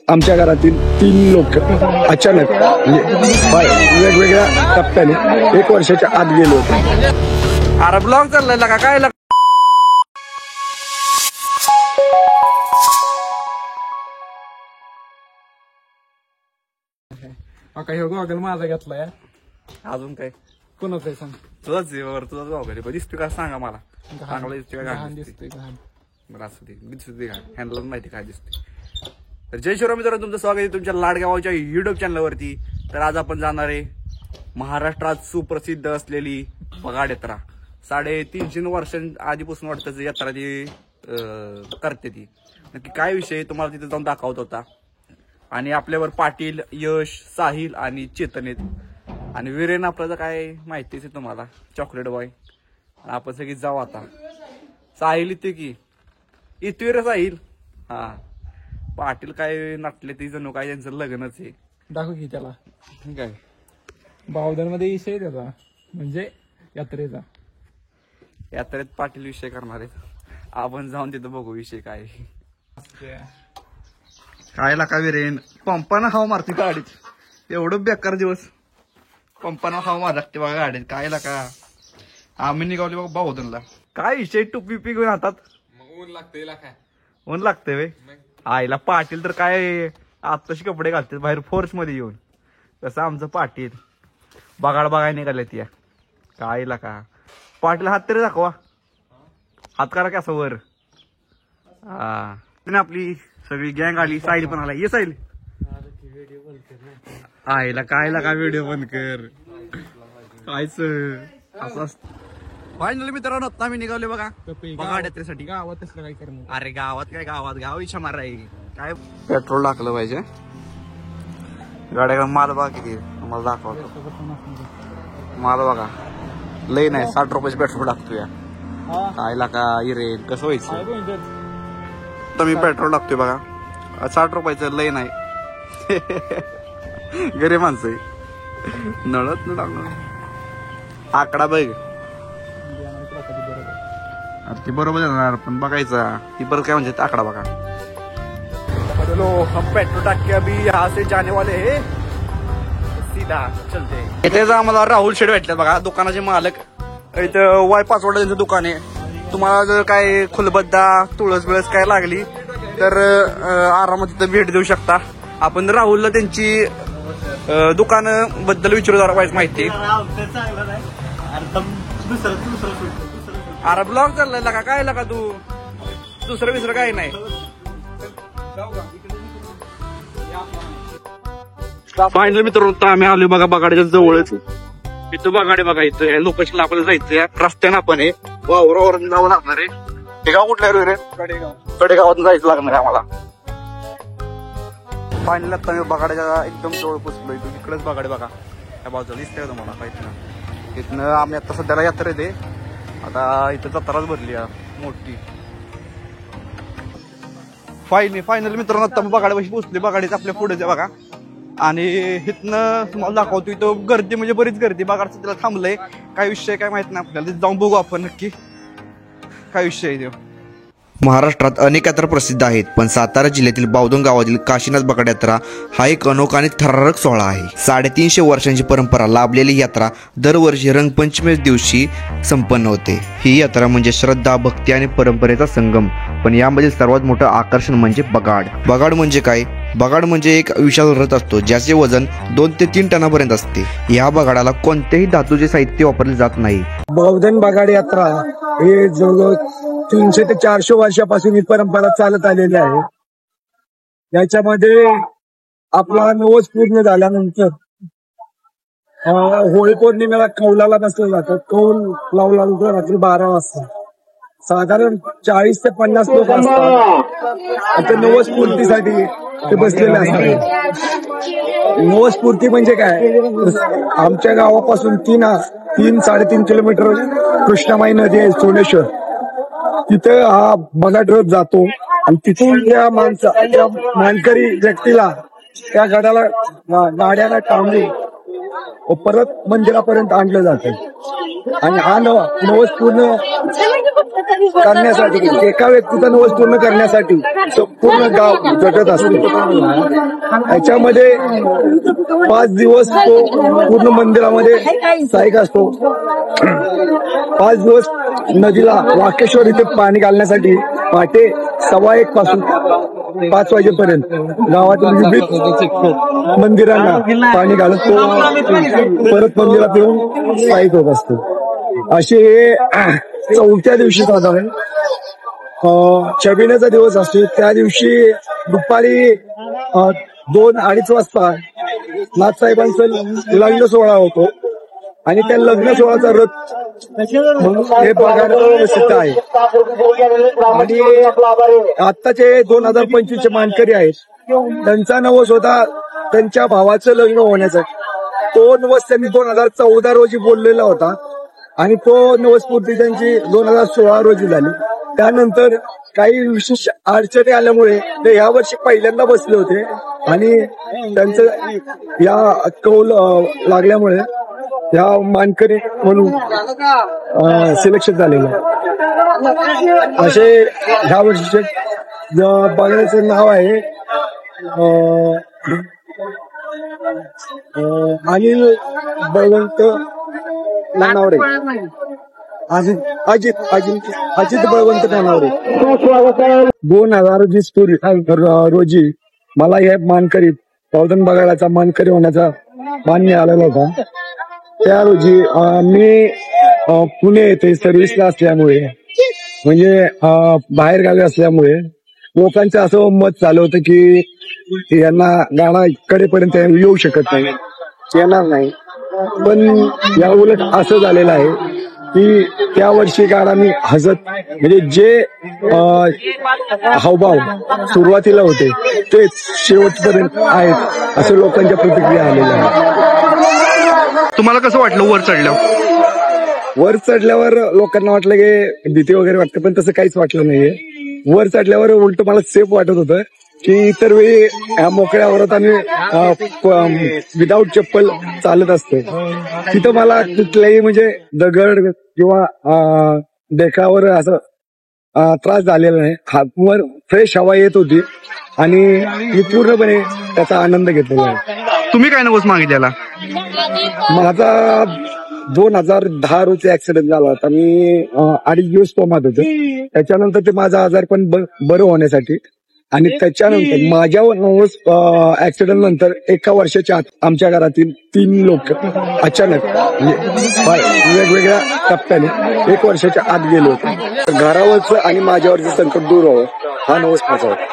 आमच्या घरातील 3 लोक अचानक वेगवेगळ्या टप्प्याने 1 वर्षाच्या आत गेले होते. अरे ब्लॉग चाललाय का काय काही गॉगल माझा घेतलाय. अजून काय कोणाचं आहे सांग. तुझाच तुझाच गाव दिसतोय का सांगा मला. चांगला दिसतोय का घाण दिसतोय घाण. बरं असू दे दिसतोय का हँडल माहिती काय दिसतोय. तर जय शिवराम मित्रांनो, तुमचं स्वागत आहे तुमच्या लाडगावाच्या युट्यूब चॅनलवरती. तर आज आपण जाणार आहे महाराष्ट्रात सुप्रसिद्ध असलेली बगाड यात्रा. 350 वर्षांआधीपासून वाटतं यात्रा ती करते. ती नक्की काय विषय तुम्हाला तिथे जाऊन दाखवत होता. आणि आपल्यावर पाटील, यश, साहिल आणि चेतन आहेत. आणि वीरेन आपल्याचं काय माहितीच आहे तुम्हाला, चॉकलेट बॉय. आपण सगळी जाऊ आता. साहिल इथे की इथे रे साहिल. हा पाटील काय नटले ती जणू काय त्यांचं लग्नच आहे. दाखव की त्याला काय बावधन मध्ये विषय आहे त्याचा, म्हणजे यात्रेचा. यात्रेत पाटील विषय करणार आहेत. आपण जाऊन तिथं बघू विषय काय. काय लाका विरेन पंपानं हवा मारते गाडीत. एवढं बेकार दिवस पंपानं हवा मार लागते बघा गाडीत. काय लाका आम्ही निघावली बघा बावधनला. काय विषय टुपी पी घेऊन हातात. ऊन लागतंय लाखा. ऊन लागतंय वे आईला. पाटील तर काय आत्ताशी कपडे घालतात बाहेर फोर्स मध्ये येऊन. तसं आमचं पाटील बगाड बघाय निघाले ती. काय लाका पाटील हात तरी दाखवा. हात करा कसा वर. हा आपली सगळी गँग आली. साहिल पण आला. ये साहिल. आईला काय लागा व्हिडिओ बंद कर. कायच असं असतं. फायनली मित्रांनो आता आम्ही निघाले बघा बगाड यात्रेसाठी. गावात तसलं काय करणार. अरे गावात काय गाव इच्छा मारा आहे काय. पेट्रोल टाकलं पाहिजे. गाड्या माल बघा किती मला दाखवतो. माल बघा लई नाही 60 रुपयाचे पेट्रोल टाकतोय. काय लागा इरे कसं व्हायचं. तर मी पेट्रोल टाकतोय बघा 60 रुपयाचं लई नाही. गरीब माणसं नळत न टाकणार. आकडा बघ ती बरोबर येणार पण बघायचा ती बरं काय म्हणजे आकडा बघा. चलो हम पेट्रोल टाक के अभी यहाँ से जाने वाले है सीधा चलते. इथे आम्हाला राहुल शेड भेटले बघा दुकानाचे मालक. इथं वाय पाचवडा त्यांचं दुकान आहे. तुम्हाला जर काय खुलबद्दा तुळस बिळस काय लागली तर आरामात तिथं भेट देऊ शकता. आपण राहुलला त्यांची दुकान बद्दल विचारू जरा वाईज माहिती. अरे ब्लॉग चाललाय का काय लागा तू. दुसरं काय नाही. फायनल मित्रांनो आम्ही आलो बघा बगाड्याच्या जवळच. इथं बगाडे बघा. इथं लोकेशनला आपल्याला जायचंय रस्त्यानं. आपण वावरावर जावं लागणार आहे. हे गाव कुठलं रे. कडेगावात जायचं लागणार आहे आम्हाला. फायनल आता मी बगाड्याच्या एकदम जवळ पोचलो. इकडेच बगाडे बघा त्या बाजूला दिसतंय का तुम्हाला. पाहिजे इथनं आम्ही आता सध्याला यात्रेत आहे. आता इथं जत्राच भरली मोठी. फायनल मित्रांनो आता बगाड्यापाशी पोचले. बगाडीच आपल्या पुढेच आहे बघा. आणि इथनं तुम्हाला दाखवतो इथं गर्दी म्हणजे बरीच गर्दी. बगाड सध्याला थांबलंय. काय विषय काय माहित नाही आपल्याला. तिथे जाऊन बघू आपण नक्की काय विषय आहे. महाराष्ट्रात अनेक यात्रा प्रसिद्ध आहेत, पण सातारा जिल्ह्यातील बावधन गावातील काशीनाथ बगाड यात्रा हा एक अनोखा आणि थरारक सोहळा आहे. 350 वर्षांची परंपरा लाभलेली यात्रा दरवर्षी रंगपंचमीच्या दिवशी संपन्न होते. ही यात्रा म्हणजे श्रद्धा, भक्ती आणि परंपरेचा संगम. पण यामधील सर्वात मोठं आकर्षण म्हणजे बगाड. बगाड म्हणजे काय. बगाड म्हणजे एक विशाल रथ असतो ज्याचे वजन 2 ते 3 टनापर्यंत असते. या बगाडाला कोणत्याही धातूचे साहित्य वापरले जात नाही. बावधन बगाड यात्रा हे जवळजवळ 300 ते 400 वर्षापासून ही परंपरा चालत आलेली आहे. याच्यामध्ये आपला नवस पूर्ण झाल्यानंतर होळी पौर्णिमेला कौलाला बसलं जातं. कौल लावल्यानंतर रात्री 12 वाजता साधारण 40 ते 50 लोक असतात. नवस पूर्तीसाठी ते बसलेले असतात. नवस पूर्ती म्हणजे काय. आमच्या गावापासून 3-3.5 किलोमीटर कृष्णामाई नदी आहे सोनेश्वर. तिथे हा बगाड रथ जातो आणि तिथून त्या मानकरी व्यक्तीला त्या गाड्याला टांगून परत मंदिरापर्यंत आणलं जातं. आणि हा नवस पूर्ण करण्यासाठी एका व्यक्तीचा नवस पूर्ण करण्यासाठी संपूर्ण गाव झटत असते. याच्यामध्ये 5 दिवस तो पूर्ण मंदिरामध्ये साईक असतो. 5 दिवस नदीला वाकेश्वर इथे पाणी घालण्यासाठी पहाटे 1:15 पासून 5 वाजेपर्यंत गावातील विविध मंदिरांना पाणी घालत तो परत मंदिरात येऊन साईक होत असतो. असे हे 4थ्या दिवशी साधारण छबिण्याचा दिवस असतो. त्या दिवशी दुपारी 2-2:30 वाजता नाथसाहेबांचं लग्न सोहळा होतो आणि त्या लग्न सोहळ्याचा रथ म्हणून हे बघायला प्रसिद्ध आहे. आणि आत्ताचे 2025 मानकरी आहेत, त्यांचा नवस होता त्यांच्या भावाचं लग्न होण्याचा. तो नवस त्यांनी 2014 रोजी बोललेला होता आणि तो नवसपूर्ती त्यांची 2016 रोजी झाली. त्यानंतर काही विशेष अडचणी आल्यामुळे ते या वर्षी पहिल्यांदा बसले होते आणि त्यांचं या कौल लागल्यामुळे या मानकरी म्हणून सिलेक्शन झालेलं आहे. असे ह्या वर्षीचे बघण्याचं नाव आहे अनिल बळवंत नानावरे. अजित बळवंत नानावरे. 2020 रोजी मला हे मानकरी बावधन बगाडाचा मानकरी होण्याचा मान मिळालेला होता. त्या रोजी मी पुणे येथे सर्व्हिसला असल्यामुळे म्हणजे बाहेर गावी असल्यामुळे लोकांचं असं मत झालं होतं की यांना गाणा कडेपर्यंत येऊ शकत नाही, येणार नाही. पण या उलट असं झालेलं आहे की त्या वर्षी गाणा मी हसत म्हणजे जे हावभाव सुरुवातीला होते तेच शेवटपर्यंत आहेत असं लोकांच्या प्रतिक्रिया आलेल्या आहेत. तुम्हाला कसं वाटलं वर चढल्यावर? वर चढल्यावर लोकांना वाटलं की भीती वगैरे वाटतं, पण तसं काहीच वाटलं नाहीये. वर चढल्यावर उलट मला सेफ वाटत होतं की इतर वेळी ह्या मोकळ्या वरात आम्ही विदाऊट चप्पल चालत असतो. तिथं मला कुठल्याही म्हणजे दगड किंवा देखावर असं त्रास झालेला नाही. वर फ्रेश हवा येत होती आणि मी पूर्णपणे त्याचा आनंद घेतलेला आहे. तुम्ही काय नवस मागितलेला? माझा 2010 रोजी ऍक्सिडेंट झाला होता. मी 2.5 दिवस कोमात होते. त्याच्यानंतर ते माझा आजार पण बरं होण्यासाठी आणि त्याच्यानंतर माझ्या नवस ऍक्सिडेंट नंतर 1 वर्षाच्या आत आमच्या घरातील 3 लोक अचानक वेगवेगळ्या टप्प्याने 1 वर्षाच्या आत गेले होते. घरावरचं आणि माझ्यावरचं संकट दूर व्हावं हा नवस माझा होता.